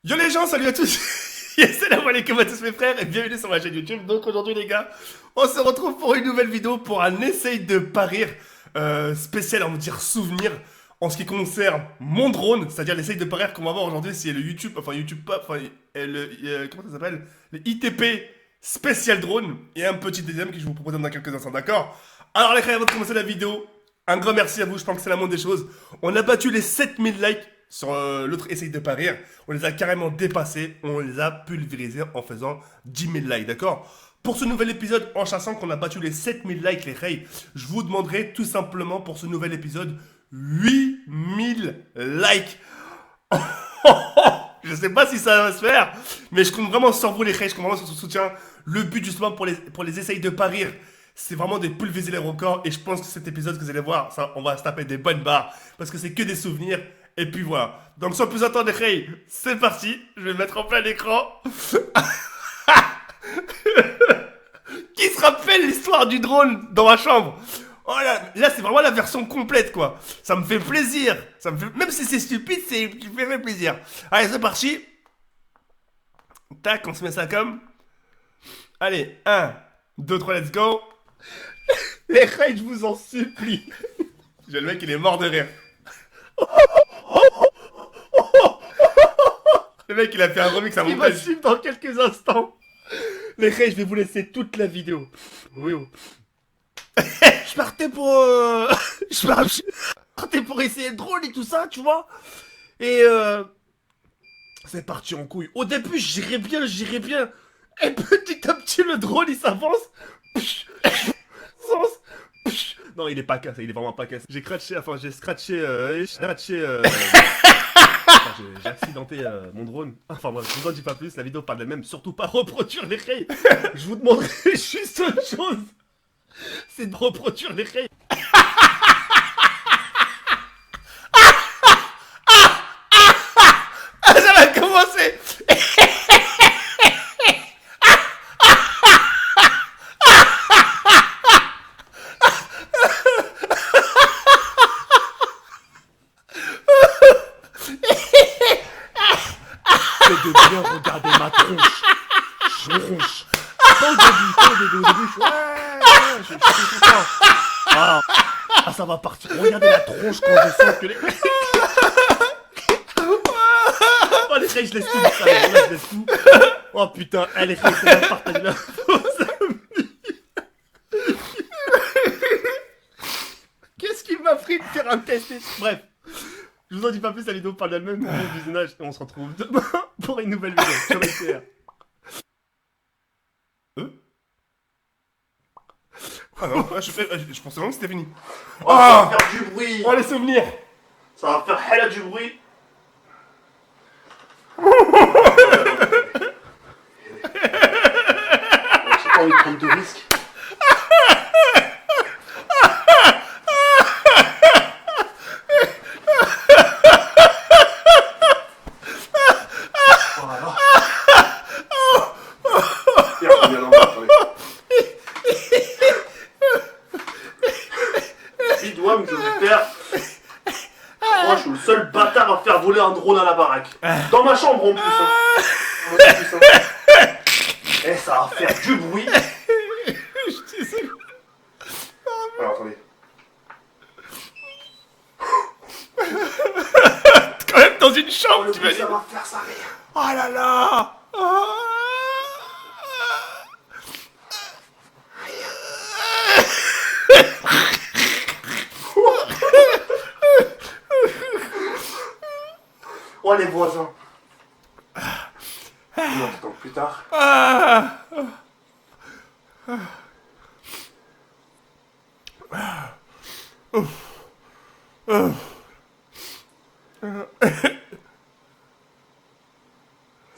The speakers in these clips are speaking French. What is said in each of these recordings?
Yo les gens, salut à tous. Salam alaikum à tous mes frères et bienvenue sur ma chaîne YouTube. Donc aujourd'hui les gars, on se retrouve pour une nouvelle vidéo pour un essai de parir spécial, on va dire souvenir en ce qui concerne mon drone, c'est-à-dire l'essai de parir qu'on va voir aujourd'hui, c'est le YouTube, enfin YouTube pas, enfin comment ça s'appelle, le ITP spécial drone et un petit deuxième que je vous propose dans quelques instants, d'accord? Alors les frères, avant de commencer la vidéo, un grand merci à vous, je pense que c'est la moindre des choses. On a battu les 7000 likes sur l'autre essaye de parir. On les a carrément dépassés, on les a pulvérisés en faisant 10 000 likes, d'accord? Pour ce nouvel épisode, en chassant qu'on a battu les 7000 likes, les rays, je vous demanderai tout simplement pour ce nouvel épisode 8000 likes. Je sais pas si ça va se faire, mais je compte vraiment sur vous les rays, je compte vraiment sur son soutien. Le but justement pour les essayes de parir, c'est vraiment de pulvériser les records et je pense que cet épisode que vous allez voir, ça, on va se taper des bonnes barres parce que c'est que des souvenirs. Et puis voilà. Donc sans plus attendre, hey, c'est parti. Je vais mettre en plein l'écran. Qui se rappelle l'histoire du drone dans ma chambre? Oh là c'est vraiment la version complète quoi. Ça me fait plaisir. Ça me fait, même si c'est stupide, c'est qui me fait plaisir. Allez, c'est parti. Tac, on se met ça comme. Allez, 1, 2, 3, let's go. Les raids, je vous en supplie. J'ai le mec, il est mort de rire. Le mec, il a fait un remix à mon montage. Il va suivre dans quelques instants. Les raids, je vais vous laisser toute la vidéo. Oui, oui. Je partais pour... je partais pour essayer le drone et tout ça, tu vois. Et c'est parti en couille. Au début, j'irais bien. Et petit à petit, le drone, il s'avance. Non, il est pas cassé, il est vraiment pas cassé. J'ai scratché, j'ai accidenté mon drone. Enfin bref, je vous en dis pas plus, la vidéo parle d'elle-même, surtout pas reproduire les rays. Je vous demanderai juste une chose, c'est de reproduire les rays. Ah, ça va commencer. C'est de bien regarder ma tronche. Tronche. Pas au début, je suis content. Ah, ça va partir. Regardez la tronche quand je sens que les... Oh, les rays, je laisse tout, ça, je laisse tout. Oh putain, les rays, c'est bien partagé là. Qu'est-ce qui m'a pris de faire un test? Bref. Je vous en dis pas plus, la vidéo parle d'elle-même. Bon visionnage et on se retrouve demain pour une nouvelle vidéo. Ciao les CR. Ah non, je pensais vraiment que c'était fini. Oh, ça va faire du bruit. Oh les souvenirs. Ça va faire hella du bruit. J'ai pas envie de prendre de risques. Voilà. Viens, non, attendez. Bidouam, je vais faire. Moi, je suis le seul bâtard à faire voler un drone à la baraque. Dans ma chambre en plus. Et ça va faire du bruit. Je suis désolé. Alors, attendez. Quand même dans une chambre, Le tu bruit, m'as dit. ça va faire ça rire. Oh là là. Oh, les voisins. Non, attends, plus tard.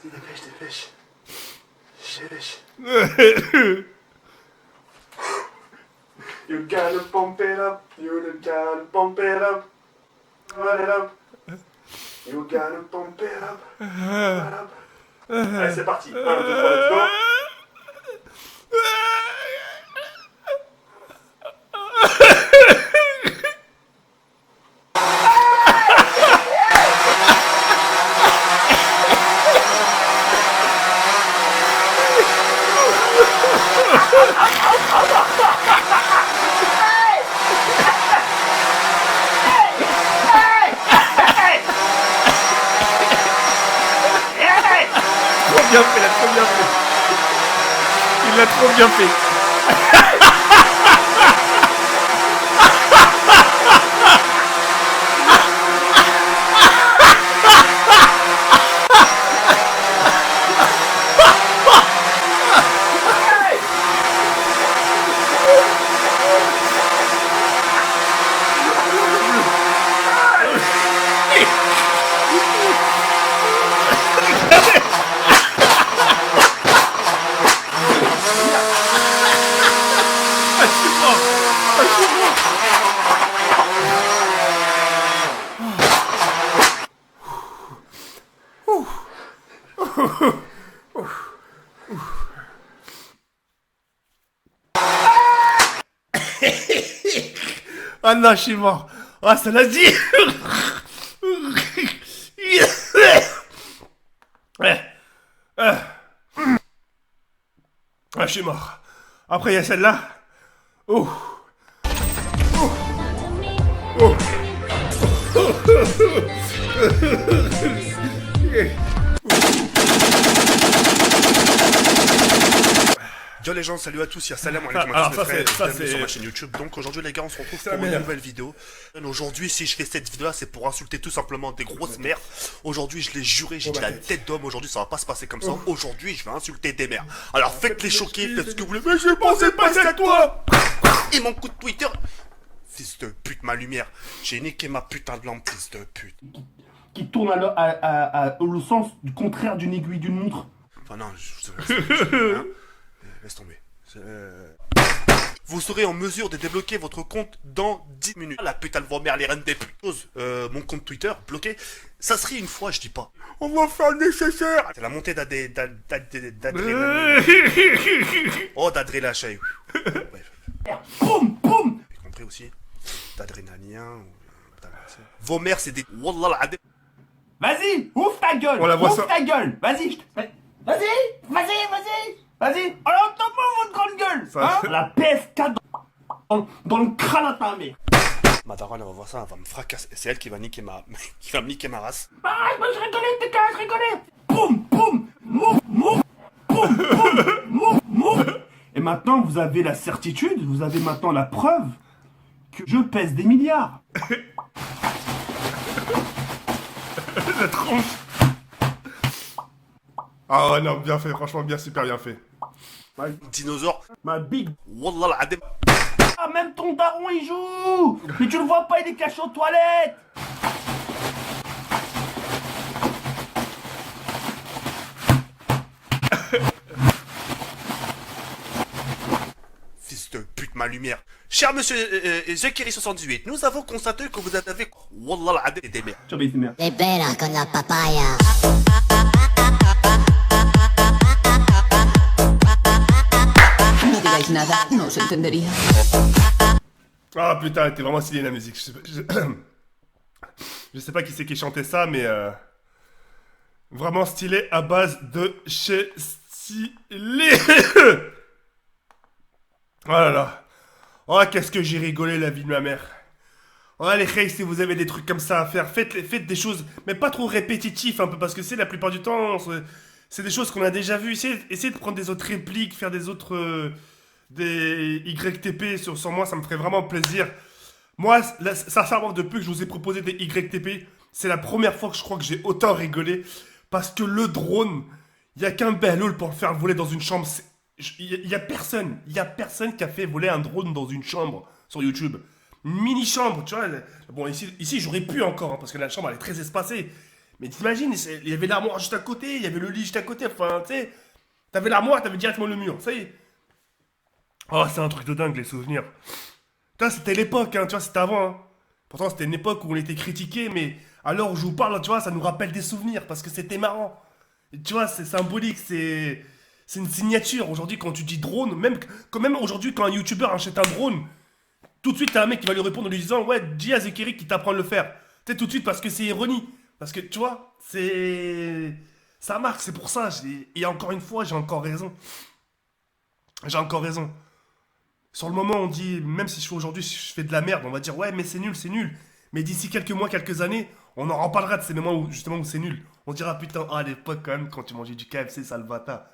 Dépêche. Dépêche. You gotta pump it up. You gotta pump it up. Run it up. You gotta pump it up. Run it up. Allez, c'est parti. 1, 2, 3, let's go. bien fait, il a trop bien fait. Il l'a trop bien fait. Ah, je suis mort. Ah, je suis mort. Ah non, je suis mort. Ah, ça l'a dit. Ah, je suis mort. Après, il y a celle-là. Oh. Yo les gens, salut à tous, y'a salam alaikum Alors, à tous mes frères, ça, bienvenue c'est- sur ma chaîne YouTube. Donc aujourd'hui les gars, on se retrouve Ça pour une m'énerve. nouvelle vidéo. Aujourd'hui, si je fais cette vidéo là, c'est pour insulter tout simplement des grosses mères. Aujourd'hui, je l'ai juré, j'ai dit la tête d'homme, aujourd'hui ça va pas se passer comme ça. Aujourd'hui, je vais insulter des mères. Alors faites-les choquer, faites ce que vous voulez, mais je pensais pas à toi. Et mon coup de Twitter. Fils de pute, ma lumière. J'ai niqué ma putain de lampe, fils de pute. Qui tourne au sens du contraire d'une aiguille d'une montre. Enfin non, hein. Laisse tomber. Vous serez en mesure de débloquer votre compte dans 10 minutes. La putain de vos mères, les reines des putes. Mon compte Twitter bloqué. Ça serait une fois, je dis pas. On va faire le nécessaire. C'est la montée d'adrénaline. Oh, d'adrénaline. Bref. Boum, boum. J'ai compris aussi. D'adrénalien. Vos mères, c'est des... Wallah al-adem. Vas-y, ouvre ta gueule. On la voit ouvre ça. ta gueule. Vas-y, vas-y. Alors, entends-moi votre grande gueule. Ça- Hein, la PS4 dans le crâne à ta mère. Ma daronne, elle va voir ça, elle va me fracasser. C'est elle qui va niquer ma... qui va me niquer ma race. Arrête, moi je rigolais, t'es je rigolais. Boum, boum, mouf, mouf, boum, boum, mouf, mouf. Et maintenant, vous avez la certitude, vous avez maintenant la preuve que je pèse des milliards. La tronche. Ah ouais, non, bien fait, franchement, bien, super bien fait. Dinosaure. Ma big. Wallah al-adem. Ah, même ton daron il joue. Mais tu le vois pas, il est caché aux toilettes. Fils de pute, ma lumière. Cher monsieur Zekiri78, nous avons constaté que vous avez... Wallah al-adem des mères. Tu vas essayer, merde. Libera con la papaya. No digáis nada, no os entendería. Ah putain, t'es vraiment stylé la musique. Je sais pas qui c'est qui chantait ça, mais vraiment stylé à base de chez stylé. Oh là là. Oh, qu'est-ce que j'ai rigolé la vie de ma mère. Oh les reis, si vous avez des trucs comme ça à faire, faites des choses, mais pas trop répétitifs un peu, parce que c'est la plupart du temps, c'est des choses qu'on a déjà vues. Essayez de prendre des autres répliques, faire des autres... des YTP sur moi, ça me ferait vraiment plaisir. Moi, sincèrement, depuis que je vous ai proposé des YTP, c'est la première fois que je crois que j'ai autant rigolé. Parce que le drone, il n'y a qu'un Behlul pour le faire voler dans une chambre. Il y a personne qui a fait voler un drone dans une chambre sur YouTube. Une mini-chambre, tu vois. Bon, ici j'aurais pu encore, hein, parce que la chambre, elle est très espacée. Mais t'imagines, il y avait l'armoire juste à côté, il y avait le lit juste à côté. Enfin, tu sais, t'avais l'armoire, t'avais directement le mur. Ça y est. Oh, c'est un truc de dingue, les souvenirs. Putain, c'était l'époque, hein, tu vois, c'était avant. Hein. Pourtant, c'était une époque où on était critiqué, mais à l'heure où je vous parle, tu vois, ça nous rappelle des souvenirs, parce que c'était marrant. Et tu vois, c'est symbolique, c'est une signature. Aujourd'hui, quand tu dis drone, même aujourd'hui, quand un YouTuber achète un drone, tout de suite, t'as un mec qui va lui répondre en lui disant, ouais, dis à Zekiri qui t'apprend à le faire. Tu sais, tout de suite, parce que c'est ironie. Parce que, tu vois, ça marque, c'est pour ça. Et encore une fois, j'ai encore raison. J'ai encore raison. Sur le moment, on dit, même si je fais aujourd'hui, je fais de la merde, on va dire, ouais, mais c'est nul, c'est nul. Mais d'ici quelques mois, quelques années, On en reparlera de ces moments où, justement, où c'est nul. On dira, putain, à l'époque, quand même, quand tu mangeais du KFC, sale bâtard.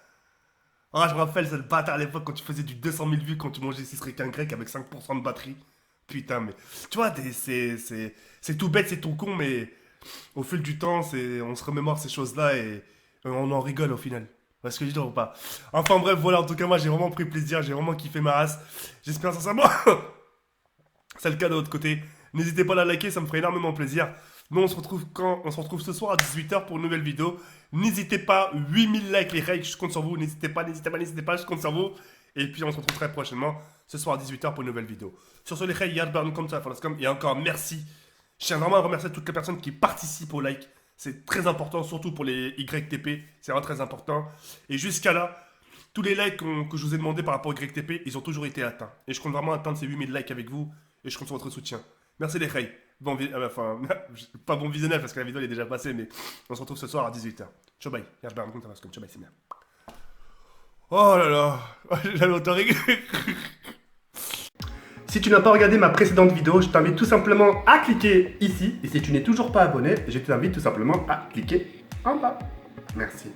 Ah, je me rappelle, sale bâtard, à l'époque, quand tu faisais du 200 000 vues, quand tu mangeais 6 requins grecs avec 5% de batterie. Putain, mais... Tu vois, c'est tout bête, c'est tout con, mais... Au fil du temps, on se remémore ces choses-là et on en rigole au final. Parce que je dis ou pas. Enfin bref, voilà, en tout cas, moi, j'ai vraiment pris plaisir, j'ai vraiment kiffé ma race. J'espère sincèrement... C'est le cas de l'autre côté. N'hésitez pas à la liker, ça me ferait énormément plaisir. Nous, on se retrouve ce soir à 18h pour une nouvelle vidéo. N'hésitez pas, 8000 likes, les likes, je compte sur vous. N'hésitez pas, je compte sur vous. Et puis, on se retrouve très prochainement, ce soir à 18h pour une nouvelle vidéo. Sur ce, les likes, yard comme ça, et encore merci. Je tiens vraiment à remercier toutes les personnes qui participent au like. C'est très important, surtout pour les YTP. C'est vraiment très important. Et jusqu'à là, tous les likes que je vous ai demandé par rapport au YTP, ils ont toujours été atteints. Et je compte vraiment atteindre ces 8000 likes avec vous. Et je compte sur votre soutien. Merci les Rey. Pas bon visionnage parce que la vidéo elle est déjà passée, mais on se retrouve ce soir à 18h. Ciao bye. Ciao bye, c'est bien. Oh là là. J'avais autant rigolé. Si tu n'as pas regardé ma précédente vidéo, je t'invite tout simplement à cliquer ici. Et si tu n'es toujours pas abonné, je t'invite tout simplement à cliquer en bas. Merci.